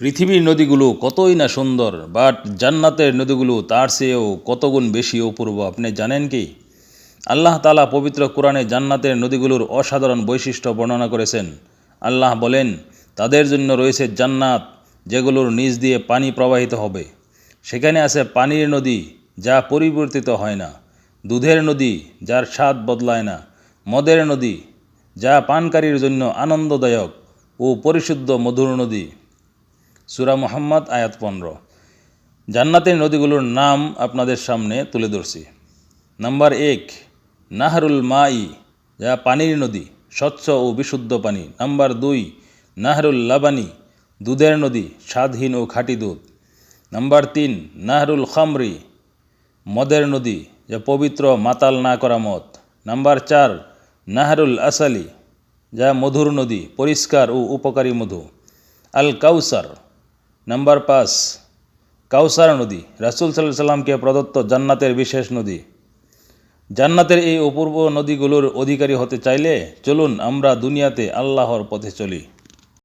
পৃথিবীর নদীগুলো কতই না সুন্দর, বাট জান্নাতের নদীগুলো তার চেয়েও কত গুণ বেশি অপূর্ব আপনি জানেন কি? আল্লাহ তাআলা পবিত্র কোরআনে জান্নাতের নদীগুলোর অসাধারণ বৈশিষ্ট্য বর্ণনা করেছেন। আল্লাহ বলেন, তাদের জন্য রয়েছে জান্নাত যেগুলোর নিচ দিয়ে পানি প্রবাহিত হবে। সেখানে আছে পানির নদী যা পরিবর্তিত হয় না, দুধের নদী যার স্বাদ বদলায় না, মদের নদী যা পানকারীর জন্য আনন্দদায়ক ও পরিশুদ্ধ মধুর নদী। সূরা মুহাম্মদ আয়াত 15। জান্নাতের নদীগুলোর নাম আপনাদের সামনে তুলে ধরছি। নাম্বার 1, নাহরুল মাই, যা পানির নদী, স্বচ্ছ ও বিশুদ্ধ পানি। নাম্বার 2, নাহরুল লাবানি, দুধের নদী, স্বাদহীন ও খাঁটি দুধ। নাম্বার 3, নাহরুল খামরি, মদের নদী, যা পবিত্র মাতাল না করা মদ। নাম্বার 4, নাহরুল আসালি, যা মধুর নদী, পরিষ্কার ও উপকারী মধু। আল কাউসার। নাম্বার 5, কাউসার নদী, রাসূল সাল্লাল্লাহু আলাইহি সাল্লামকে প্রদত্ত জান্নাতের বিশেষ নদী। জান্নাতের এই অপূর্ব নদীগুলোর অধিকারী হতে চাইলে চলুন আমরা দুনিয়াতে আল্লাহর পথে চলি।